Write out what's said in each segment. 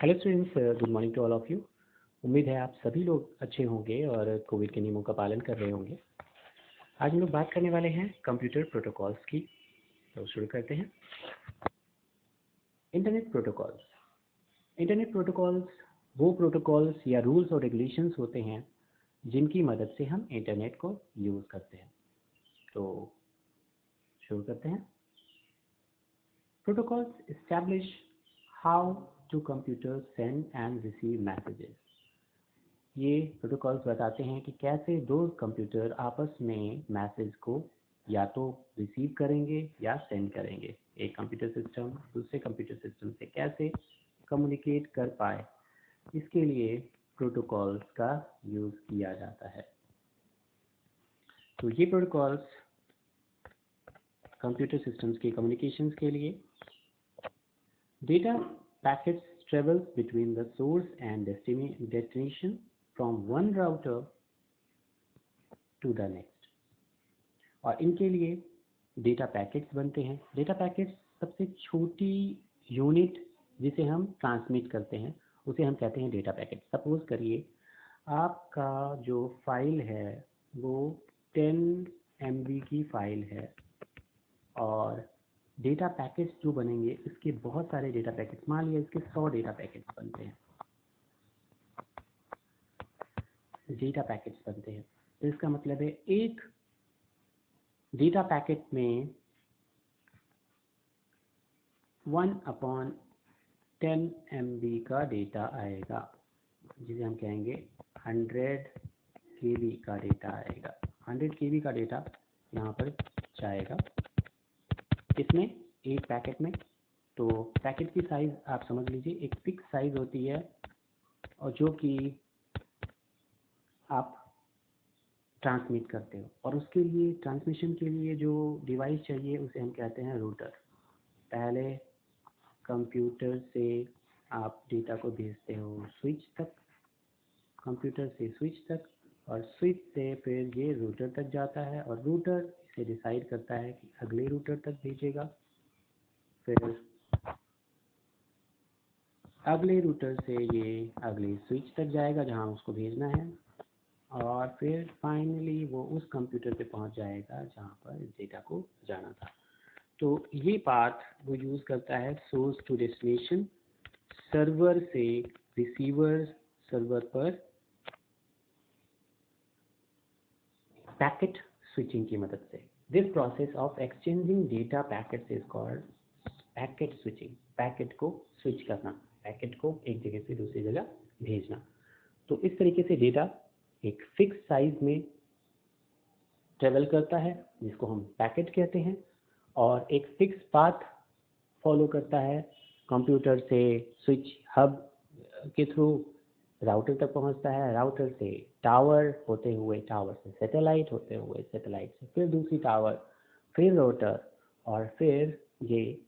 Hello students, good morning to all of you. उम्मीद है आप सभी लोग अच्छे होंगे और कोविड के नियमों का पालन कर रहे होंगे। आज हम लोग बात करने वाले हैं कंप्यूटर प्रोटोकॉल्स की। तो शुरू करते हैं। Internet protocols. इंटरनेट प्रोटोकॉल्स वो प्रोटोकॉल्स या रूल्स और रेगुलेशंस होते हैं जिनकी मदद से हम इंटरनेट को यूज़ करते हैं। तो शुरू करते हैं। Protocols establish how to computer send and receive messages. ये प्रोटोकॉल्स बताते हैं कि कैसे दो कंप्यूटर आपस में मैसेज को या तो रिसीव करेंगे या सेंड करेंगे। एक कंप्यूटर सिस्टम दूसरे कंप्यूटर सिस्टम से कैसे कम्युनिकेट कर पाए, इसके लिए प्रोटोकॉल्स का यूज़ किया जाता है। तो ये प्रोटोकॉल्स कंप्यूटर सिस्टम्स के कम्युनिकेशंस के लिए data packets travels between the source and destination from one router to the next। और इनके लिए डेटा पैकेट्स बनते हैं। डेटा पैकेट्स सबसे छोटी यूनिट जिसे हम ट्रांसमिट करते हैं उसे हम कहते हैं डेटा पैकेट। सपोज करिए आपका जो फाइल है वो 10 MB की फाइल है और डेटा पैकेट्स जो बनेंगे इसके बहुत सारे डेटा पैकेट्स, मान लिया इसके 100 डेटा पैकेट्स बनते हैं। डेटा पैकेट्स बनते हैं तो इसका मतलब है एक डेटा पैकेट में 1/10 MB का डेटा आएगा, जिसे हम कहेंगे 100 KB का डेटा आएगा। 100 KB का डेटा यहाँ पर जाएगा इसमें एक पैकेट में। तो पैकेट की साइज़ आप समझ लीजिए एक फिक्स साइज़ होती है और जो कि आप ट्रांसमिट करते हो, और उसके लिए ट्रांसमिशन के लिए जो डिवाइस चाहिए उसे हम कहते हैं रूटर। पहले कंप्यूटर से आप डेटा को भेजते हो स्विच तक, कंप्यूटर से स्विच तक, और स्विच से फिर ये रूटर तक जाता है और रूटर इसे डिसाइड करता है कि अगले रूटर तक भेजेगा, फिर अगले रूटर से ये अगले स्विच तक जाएगा जहाँ उसको भेजना है, और फिर फाइनली वो उस कंप्यूटर पे पहुंच जाएगा जहाँ पर इस डेटा को जाना था। तो ये पार्ट वो यूज़ करता है सोर्स टू डेस्टिनेशन, सर्वर से रिसीवर सर्वर पर पैकेट स्विचिंग की मदद से। This process of exchanging data packets is called packet switching. Packet को स्विच करना, पैकेट को एक जगह से दूसरी जगह भेजना। तो इस तरीके से डेटा एक फिक्स साइज में ट्रेवल करता है जिसको हम पैकेट कहते हैं, और एक फिक्स पाथ फॉलो करता है। कंप्यूटर से स्विच हब के थ्रू राउटर तक पहुंचता है, राउटर से टावर होते हुए, टावर से सैटेलाइट होते हुए, सैटेलाइट से फिर दूसरी टावर, फिर राउटर, और फिर ये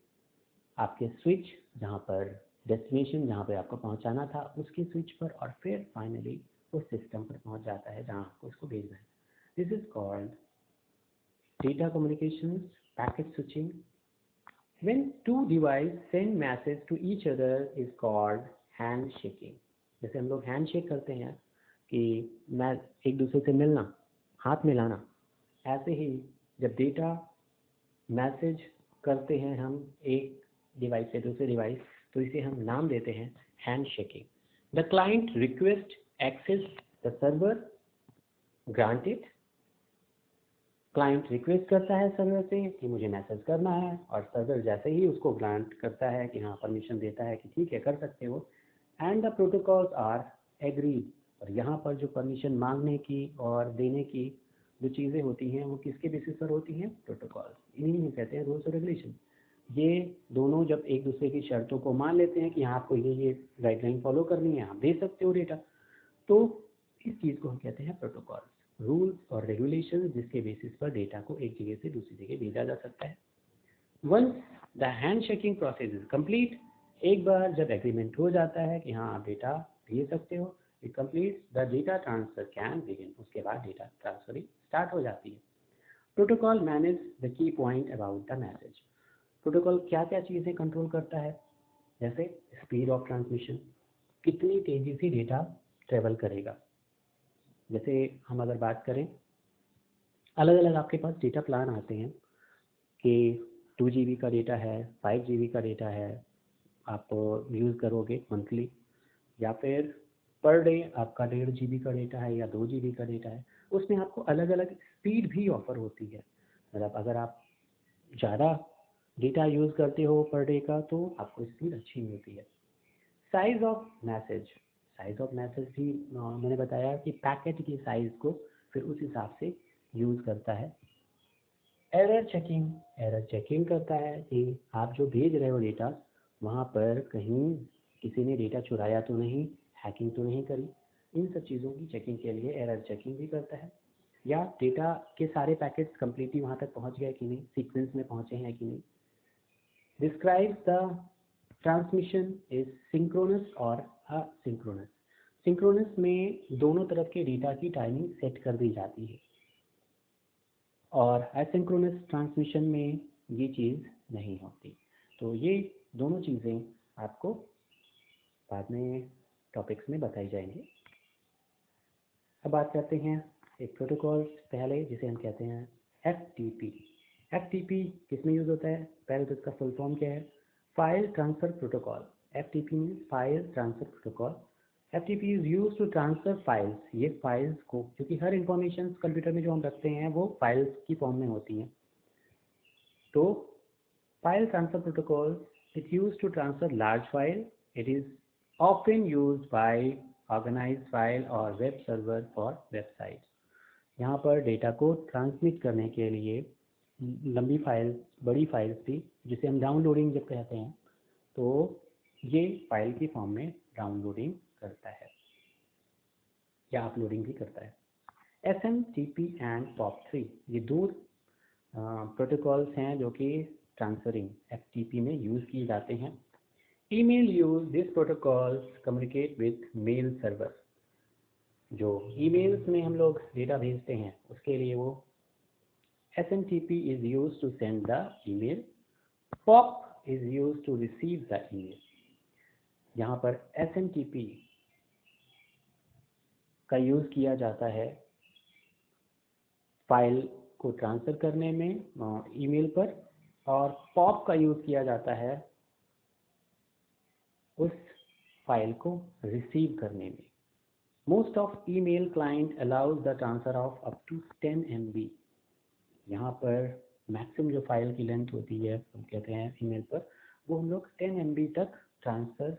आपके स्विच जहाँ पर डेस्टिनेशन जहाँ पे आपको पहुँचाना था उसके स्विच पर, और फिर फाइनली उस सिस्टम पर पहुँच जाता है जहाँ आपको इसको भेजना है। This is called data communications, packet switching. When two devices send message to each other is called handshaking। जैसे हम लोग हैंडशेक करते हैं कि मैं एक दूसरे से मिलना, हाथ मिलाना, ऐसे ही जब डेटा मैसेज करते हैं हम एक डिवाइस से दूसरे डिवाइस, तो इसे हम नाम देते हैं handshaking. The client request access the server granted. Client request करता है सर्वर से कि मुझे मैसेज करना है, और सर्वर जैसे ही उसको ग्रांट करता है कि हाँ परमिशन देता है कि ठीक है कर सकते हो, and the protocols are agreed. और यहाँ पर जो परमिशन मांगने की और देने की जो चीज़ें होती हैं वो किसके बेसिस पर होती हैं? प्रोटोकॉल्स। इन्हीं में कहते हैं रूल्स और रेगुलेशन। ये दोनों जब एक दूसरे की शर्तों को मान लेते हैं कि हाँ आपको ये गाइडलाइन फॉलो करनी है, आप दे सकते हो डेटा, तो इस चीज़ को हम कहते हैं प्रोटोकॉल्स, रूल्स और रेगुलेशन जिसके बेसिस पर डेटा को एक जगह से दूसरी जगह भेजा जा सकता है। Once the handshaking process is complete, एक बार जब एग्रीमेंट हो जाता है कि हाँ आप डेटा भेज सकते हो, it complete the data transfer can begin. उसके बाद डेटा ट्रांसफरिंग स्टार्ट हो जाती है। Protocol manage the key point about the message. Protocol क्या क्या चीज़ें कंट्रोल करता है? जैसे स्पीड ऑफ ट्रांसमिशन, कितनी तेज़ी से डेटा ट्रेवल करेगा। जैसे हम अगर बात करें, अलग अलग आपके पास डेटा प्लान आते हैं कि 2 GB का डेटा है, 5 GB का डेटा है, आप यूज़ करोगे मंथली, या फिर पर डे आपका 1.5 GB का डेटा है या 2 GB का डेटा है। उसमें आपको अलग अलग स्पीड भी ऑफर होती है। मतलब अगर आप ज़्यादा डेटा यूज़ करते हो पर डे का तो आपको स्पीड अच्छी मिलती है। साइज़ ऑफ मैसेज भी मैंने बताया कि पैकेट की साइज़ को फिर उस हिसाब से यूज़ करता है। एरर चेकिंग करता है कि आप जो भेज रहे हो डेटा, वहाँ पर कहीं किसी ने डेटा चुराया तो नहीं, हैकिंग तो नहीं करी। इन सब चीज़ों की चेकिंग के लिए एरर चेकिंग भी करता है, या डेटा के सारे पैकेट्स कम्प्लीटली वहाँ तक पहुँच गए कि नहीं, सीक्वेंस में पहुँचे हैं कि नहीं। Describes the transmission is synchronous और असिंक्रोनस। सिंक्रोनस में दोनों तरफ के डेटा की टाइमिंग सेट कर दी जाती है, और एसिंक्रोनस ट्रांसमिशन में ये चीज़ नहीं होती। तो ये दोनों चीज़ें आपको बाद में टॉपिक्स में बताई जाएंगी। अब बात करते हैं एक प्रोटोकॉल पहले, जिसे हम कहते हैं FTP। FTP किस में यूज़ होता है? पहले तो इसका फुल फॉर्म क्या है? File transfer protocol. FTP means file transfer protocol. FTP is use to transfer files. ये फाइल्स को, क्योंकि हर इंफॉर्मेशन कंप्यूटर में जो हम रखते हैं वो फाइल्स की फॉर्म में होती हैं, तो file transfer protocol it use to transfer large file. It is often used by organized file और वेब सर्वर फॉर वेबसाइट। यहाँ पर डेटा को ट्रांसमिट करने के लिए लंबी फाइल, बड़ी फाइल्स भी, जिसे हम डाउनलोडिंग जब कहते हैं, तो ये फाइल की फॉर्म में डाउनलोडिंग करता है या अपलोडिंग भी करता है। SMTP एंड POP3 ये दो प्रोटोकॉल्स हैं जो कि ट्रांसफरिंग FTP में यूज़ किए जाते हैं। Email use this protocols communicate with mail server. जो ईमेल्स में हम लोग डेटा भेजते हैं उसके लिए वो SMTP is used to send the email. POP is used to receive the email. यहाँ पर SMTP का यूज़ किया जाता है फाइल को ट्रांसफ़र करने में ईमेल पर, और POP का यूज़ किया जाता है उस फाइल को रिसीव करने में। Most of email client allows the transfer of up to 10 MB। यहाँ पर मैक्सिमम जो फाइल की लेंथ होती है, हम कहते हैं ईमेल पर, वो हम लोग 10 MB तक ट्रांसफ़र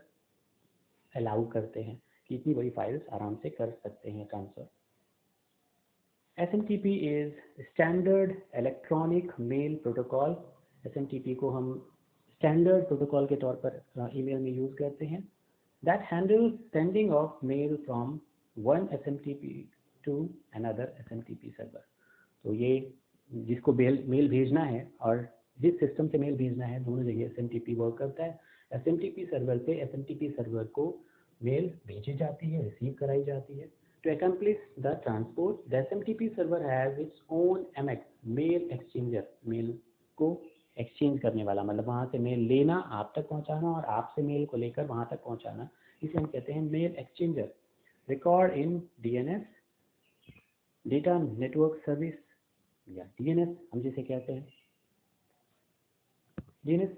अलाउ करते हैं कि इतनी बड़ी फाइल्स आराम से कर सकते हैं transfer. SMTP is standard electronic mail protocol. SMTP को हम स्टैंडर्ड प्रोटोकॉल के तौर पर ईमेल में यूज़ करते हैं। That handles sending of mail from one SMTP to another SMTP server. तो ये जिसको मेल भेजना है और जिस सिस्टम से मेल भेजना है, दोनों जगह SMTP वर्क करता है। SMTP सर्वर से SMTP सर्वर को मेल भेजी जाती है, रिसीव कराई जाती है। To accomplish the transport, the SMTP server has its own MX mail exchanger. Mail को एक्सचेंज करने वाला, मतलब वहाँ से मेल लेना, आप तक पहुँचाना, और आपसे मेल को लेकर वहाँ तक पहुँचाना, इसे हम कहते हैं mail exchanger. Record in DNS, data network service, या DNS हम जिसे कहते हैं। DNS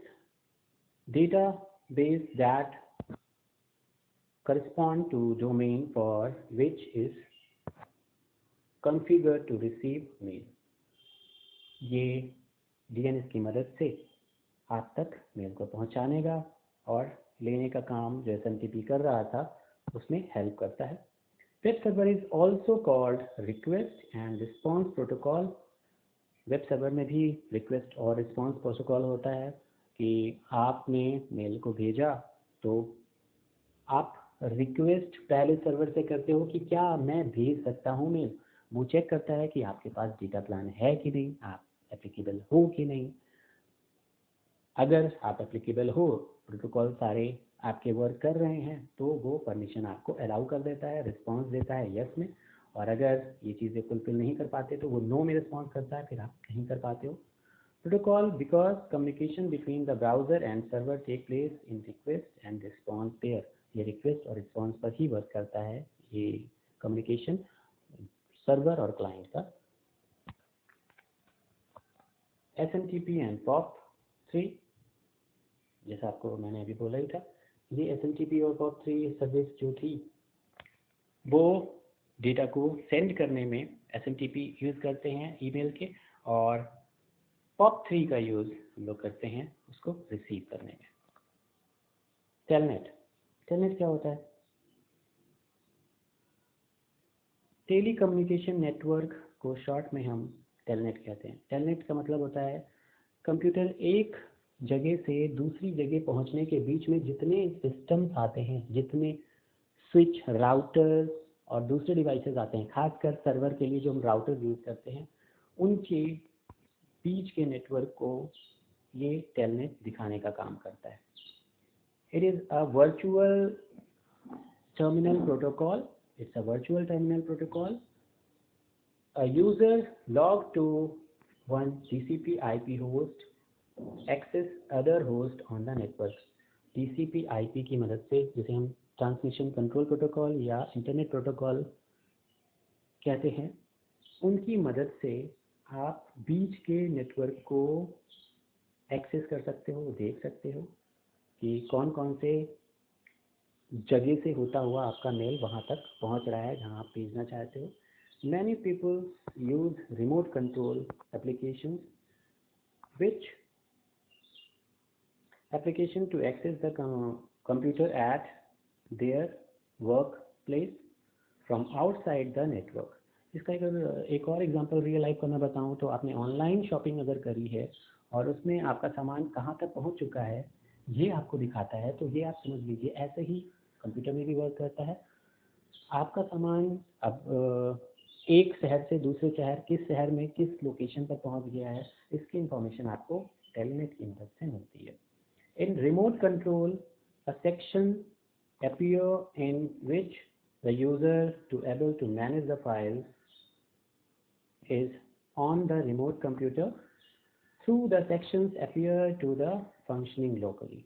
database that correspond to domain for which is configured to receive mail। ये DNS की मदद से आप तक मेल को पहुंचाने का और लेने का काम जो SMTP कर रहा था उसमें हेल्प करता है। Web server is also called request and response protocol. Web server में भी रिक्वेस्ट और रिस्पॉन्स प्रोटोकॉल होता है कि आपने मेल को भेजा तो आप रिक्वेस्ट पहले सर्वर से करते हो कि क्या मैं भेज सकता हूँ मेल। वो चेक करता है कि आपके पास डेटा प्लान है कि नहीं, आप एप्लीकेबल हो कि नहीं। अगर आप एप्लीकेबल हो, प्रोटोकॉल सारे आपके वर्क कर रहे हैं, तो वो परमिशन आपको अलाउ कर देता है, रिस्पांस देता है यस में। और अगर ये चीज़ें फुलफिल नहीं कर पाते तो वो नो में रिस्पांस करता है, फिर आप नहीं कर पाते हो। Protocol because communication between the browser and server take place in request and response pair. ये रिक्वेस्ट और रिस्पॉन्स पर ही वर्क करता है ये कम्युनिकेशन सर्वर और क्लाइंट का। SMTP एंड POP3, जैसा आपको मैंने अभी बोला ही था, ये SMTP और POP3 सर्विस जो थी वो डेटा को सेंड करने में SMTP यूज़ करते हैं ईमेल के, और POP3 का यूज़ हम लोग करते हैं उसको रिसीव करने में। टेलनेट क्या होता है? टेली कम्युनिकेशन नेटवर्क को शॉर्ट में हम टेलनेट कहते हैं। टेलनेट का मतलब होता है कंप्यूटर एक जगह से दूसरी जगह पहुंचने के बीच में जितने सिस्टम्स आते हैं, जितने स्विच, राउटर्स और दूसरे डिवाइसेस आते हैं, खासकर सर्वर के लिए जो हम राउटर यूज़ करते हैं, उनके बीच के नेटवर्क को ये टेलनेट दिखाने का काम करता है। It is a virtual terminal protocol. It's a virtual terminal protocol. A user log to one TCP IP host access other host on the network. TCP IP की मदद से, जिसे हम ट्रांसमिशन कंट्रोल प्रोटोकॉल या इंटरनेट प्रोटोकॉल कहते हैं, उनकी मदद से आप बीच के नेटवर्क को एक्सेस कर सकते हो, देख सकते हो कि कौन कौन से जगह से होता हुआ आपका मेल वहाँ तक पहुँच रहा है जहाँ आप भेजना चाहते हो। Many people use remote control applications to access the computer at their workplace from outside the network. इसका एक और एग्जांपल रियल लाइफ का मैं बताऊं तो आपने ऑनलाइन शॉपिंग अगर करी है और उसमें आपका सामान कहाँ तक पहुँच चुका है ये आपको दिखाता है, तो ये आप समझ लीजिए ऐसे ही कंप्यूटर में भी वर्क करता है। आपका सामान अब एक शहर से दूसरे शहर, किस शहर में किस लोकेशन पर पहुंच गया है, इसकी इंफॉर्मेशन आपको टेलनेट की मदद से मिलती है। इन remote control a section appear in which the user to able to manage the files is on the remote computer through the sections appear to the functioning locally.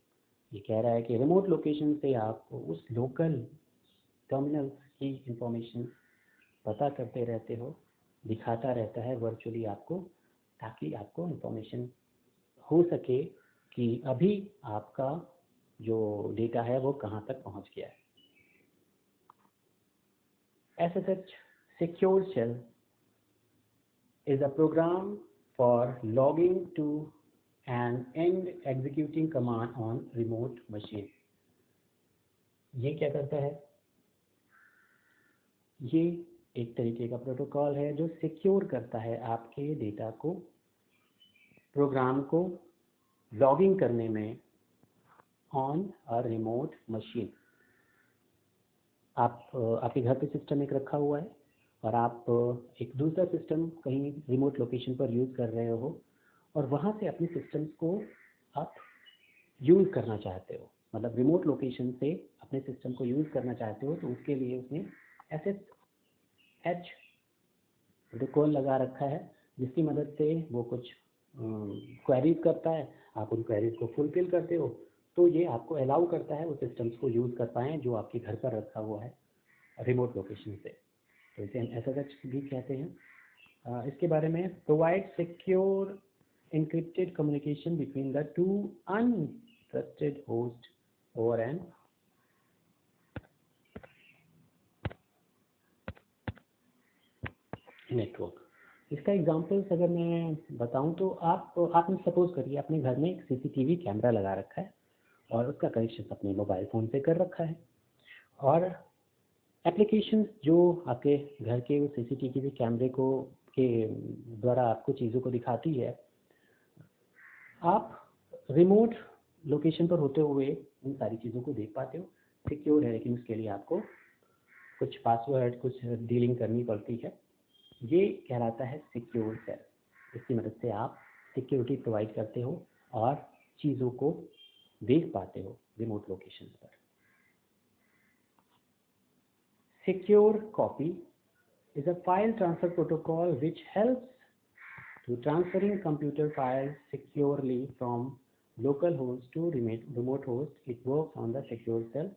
ये कह रहा है कि रिमोट लोकेशन से आप उस लोकल टर्मिनल की information पता करते रहते हो, दिखाता रहता है वर्चुअली आपको, ताकि आपको इंफॉर्मेशन हो सके कि अभी आपका जो डेटा है वो कहाँ तक पहुँच गया है। SSH Secure Shell is a program for logging to and executing command on remote machine. ये क्या करता है? ये एक तरीके का प्रोटोकॉल है जो सिक्योर करता है आपके डेटा को, प्रोग्राम को लॉगिंग करने में ऑन अ रिमोट मशीन। आपके घर पे सिस्टम एक रखा हुआ है और आप एक दूसरा सिस्टम कहीं रिमोट लोकेशन पर यूज़ कर रहे हो और वहाँ से अपने सिस्टम्स को आप यूज़ करना चाहते हो, मतलब रिमोट लोकेशन से अपने सिस्टम को यूज़ करना चाहते हो, तो उसके लिए उसने SSH प्रोटोकॉल लगा रखा है जिसकी मदद से वो कुछ क्वेरीज करता है, आप उन क्वेरीज को फुलफिल करते हो, तो ये आपको अलाउ करता है वो सिस्टम्स को यूज़ कर पाएँ जो आपके घर पर रखा हुआ है रिमोट लोकेशन से, तो इसे हम SSH भी कहते हैं। इसके बारे में provide secure encrypted communication between the two untrusted hosts over an network. इसका एग्जांपल्स अगर मैं बताऊं तो आपने सपोज करिए अपने घर में एक CCTV कैमरा लगा रखा है और उसका कनेक्शन अपने मोबाइल फ़ोन से कर रखा है, और एप्लीकेशंस जो आपके घर के CCTV कैमरे को के द्वारा आपको चीज़ों को दिखाती है, आप रिमोट लोकेशन पर होते हुए इन सारी चीज़ों को देख पाते हो। सिक्योर है, लेकिन उसके लिए आपको कुछ पासवर्ड, कुछ डीलिंग करनी पड़ती है। ये कहलाता है सिक्योर सेल। इसकी मदद से आप सिक्योरिटी प्रोवाइड करते हो और चीज़ों को देख पाते हो रिमोट लोकेशन पर। Secure copy is a file transfer protocol which helps to transferring computer files securely from local host to remote host. It works on the secure cell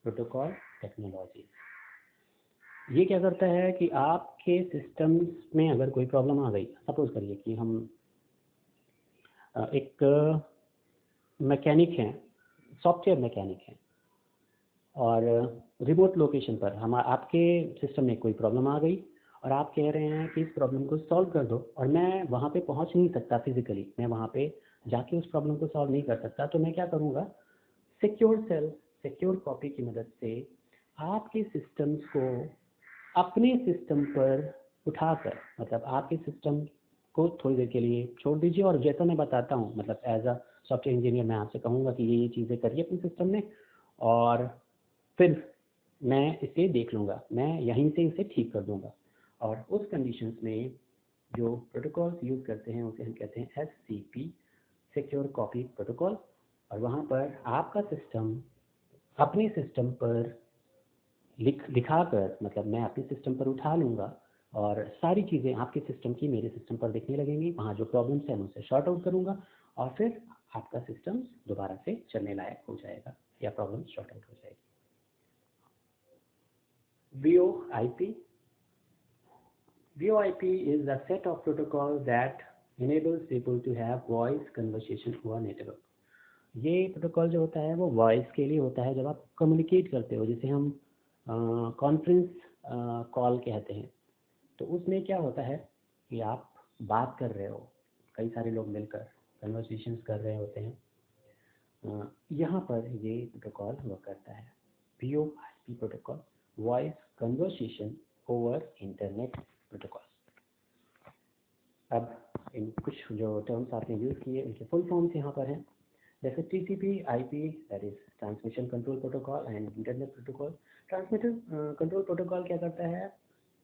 protocol technology. ये क्या करता है कि आपके सिस्टम्स में अगर कोई प्रॉब्लम आ गई, सपोज करिए कि हम एक मैकेनिक हैं, सॉफ्टवेयर मैकेनिक हैं, और रिमोट लोकेशन पर हम आपके सिस्टम में कोई प्रॉब्लम आ गई और आप कह रहे हैं कि इस प्रॉब्लम को सॉल्व कर दो, और मैं वहाँ पे पहुँच नहीं सकता फिजिकली, मैं वहाँ पे जाके उस प्रॉब्लम को सॉल्व नहीं कर सकता, तो मैं क्या करूँगा, सिक्योर सेल, सिक्योर कॉपी की मदद से आपके सिस्टम्स को अपने सिस्टम पर उठाकर, मतलब आपके सिस्टम को थोड़ी देर के लिए छोड़ दीजिए, और जैसा मैं बताता हूँ, मतलब एज अ सॉफ्टवेयर इंजीनियर मैं आपसे कहूँगा कि ये चीज़ें करिए अपने सिस्टम में, और फिर मैं इसे देख लूँगा, मैं यहीं से इसे ठीक कर दूँगा। और उस कंडीशंस में जो प्रोटोकॉल्स यूज़ करते हैं उसे हम कहते हैं SCP, सिक्योर कॉपी प्रोटोकॉल। और वहाँ पर आपका सिस्टम अपने सिस्टम पर लिखाकर, मतलब मैं अपने सिस्टम पर उठा लूँगा और सारी चीज़ें आपके सिस्टम की मेरे सिस्टम पर दिखने लगेंगी, वहाँ जो प्रॉब्लम्स हैं उनसे शॉर्ट आउट करूँगा, और फिर आपका सिस्टम दोबारा से चलने लायक हो जाएगा या प्रॉब्लम शॉर्ट आउट हो जाएगी। VoIP is a set of protocols that enables people to have voice conversation over network. ये प्रोटोकॉल जो होता है वो वॉइस के लिए होता है, जब आप कम्युनिकेट करते हो, जिसे हम कॉन्फ्रेंस कॉल कहते हैं। तो उसमें क्या होता है कि आप बात कर रहे हो, कई सारे लोग मिलकर कन्वर्सेशंस कर रहे होते हैं, यहाँ पर ये प्रोटोकॉल वर्क करता है, VoIP protocol, voice conversation over internet protocol. अब इन कुछ जो टर्म्स आपने यूज़ किए उनके फुल फॉर्म्स यहाँ पर हैं, जैसे TCP/IP, that is transmission control protocol, and internet protocol. Transmission control protocol क्या करता है,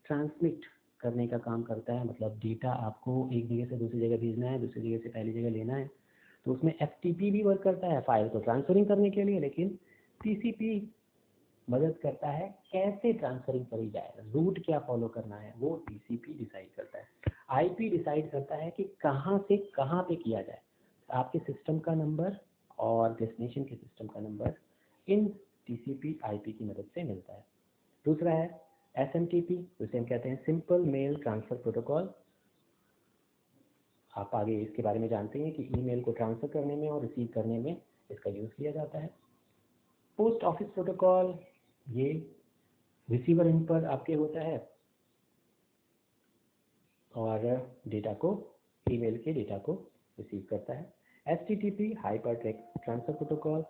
ट्रांसमिट करने का काम करता है, मतलब डेटा आपको एक जगह से दूसरी जगह भेजना है, दूसरी जगह से पहली जगह लेना है, तो उसमें FTP भी वर्क करता है फाइल को ट्रांसफरिंग करने के लिए, लेकिन TCP मदद करता है कैसे ट्रांसफरिंग करी जाए, रूट क्या फॉलो करना है वो TCP डिसाइड करता है। IP डिसाइड करता है कि कहाँ से कहाँ पे किया जाए, आपके सिस्टम का नंबर और डेस्टिनेशन के सिस्टम का नंबर इन TCP/IP की मदद से मिलता है। दूसरा है SMTP, जिसे हम कहते हैं सिंपल मेल ट्रांसफर प्रोटोकॉल। आप आगे इसके बारे में जानते हैं कि ईमेल को ट्रांसफर करने में और रिसीव करने में इसका यूज़ किया जाता है। पोस्ट ऑफिस प्रोटोकॉल, ये रिसीवर एंड पर आपके होता है और डेटा को, ईमेल के डेटा को रिसीव करता है। HTTP, hyper text transfer protocol,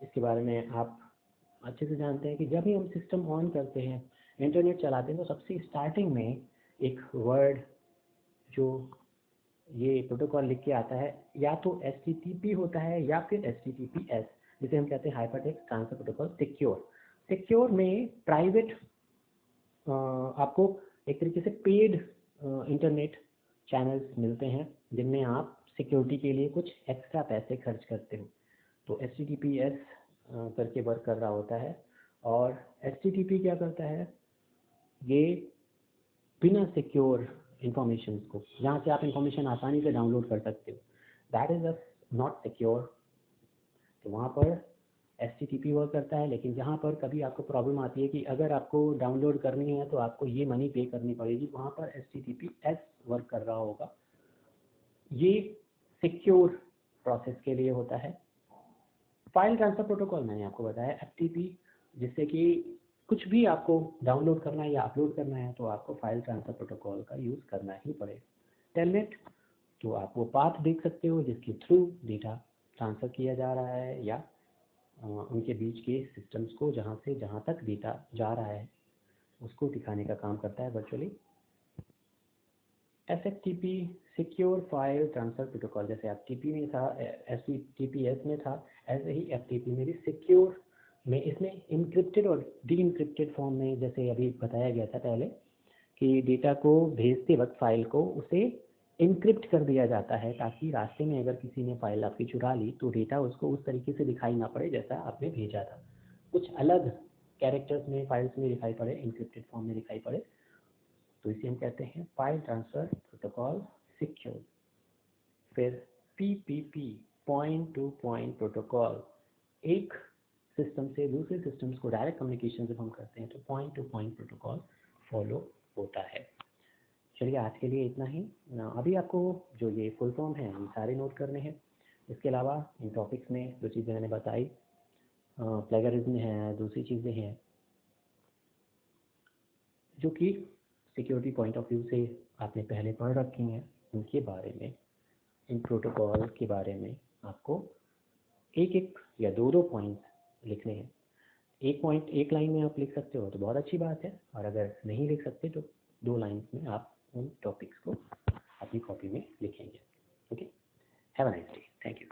इसके बारे में आप अच्छे से जानते हैं कि जब भी हम सिस्टम ऑन करते हैं, इंटरनेट चलाते हैं, तो सबसे स्टार्टिंग में एक वर्ड जो ये प्रोटोकॉल लिख के आता है, या तो HTTP होता है या फिर HTTPS, जिसे हम कहते हैं hyper text transfer protocol secure. Secure में प्राइवेट आपको एक तरीके से पेड इंटरनेट चैनल्स मिलते हैं जिनमें आप सिक्योरिटी के लिए कुछ एक्स्ट्रा पैसे खर्च करते हो, तो HTTPS करके वर्क कर रहा होता है। और HTTP क्या करता है, ये बिना सिक्योर इंफॉर्मेशन को, जहाँ से आप इंफॉर्मेशन आसानी से डाउनलोड कर सकते हो, दैट इज़ नॉट सिक्योर, तो वहाँ पर HTTP वर्क करता है। लेकिन जहाँ पर कभी आपको प्रॉब्लम आती है कि अगर आपको डाउनलोड करनी है तो आपको ये मनी पे करनी पड़ेगी, वहाँ पर HTTPS वर्क कर रहा होगा। ये सिक्योर प्रोसेस के लिए होता है। फाइल ट्रांसफर प्रोटोकॉल मैंने आपको बताया, FTP, जिससे कि कुछ भी आपको डाउनलोड करना है या अपलोड करना है तो आपको फाइल ट्रांसफर प्रोटोकॉल का यूज़ करना ही पड़ेगा। टेलनेट, तो आप वो पाथ देख सकते हो जिसके थ्रू डेटा ट्रांसफ़र किया जा रहा है, या उनके बीच के सिस्टम्स को जहाँ से जहाँ तक डेटा जा रहा है उसको दिखाने का काम करता है virtually. SFTP, secure file transfer protocol, जैसे FTP में था, HTTPS में था, ऐसे ही FTP में भी सिक्योर में, इसमें इनक्रिप्टेड और डी इनक्रिप्टेड फॉर्म में, जैसे अभी बताया गया था पहले कि डेटा को भेजते वक्त फाइल को उसे इनक्रिप्ट कर दिया जाता है, ताकि रास्ते में अगर किसी ने फाइल आपकी चुरा ली तो डेटा उसको उस तरीके से दिखाई ना पड़े जैसा आपने भेजा था, कुछ अलग कैरेक्टर्स में फाइल्स में दिखाई पड़े, इनक्रिप्टेड फॉर्म में दिखाई पड़े, तो इसे हम कहते हैं फाइल ट्रांसफ़र प्रोटोकॉल सिक्योर। फिर PPP, point two point protocol, एक सिस्टम से दूसरे सिस्टम्स को डायरेक्ट कम्युनिकेशन जब हम करते हैं तो point two point protocol follow होता है। चलिए आज के लिए इतना ही। अभी आपको जो ये फुल फॉर्म है ये सारे नोट करने हैं। इसके अलावा इन टॉपिक्स में जो चीज़ें मैंने बताई, प्लेगरिज्म है, दूसरी चीज़ें हैं जो कि सिक्योरिटी पॉइंट ऑफ व्यू से आपने पहले पढ़ रखी हैं, उनके बारे में, इन प्रोटोकॉल के बारे में आपको एक एक या दो दो पॉइंट लिखने हैं। एक पॉइंट एक लाइन में आप लिख सकते हो तो बहुत अच्छी बात है, और अगर नहीं लिख सकते तो 2 लाइन्स में आप उन टॉपिक्स को अपनी कॉपी में लिखेंगे। Okay, have a nice day, thank you.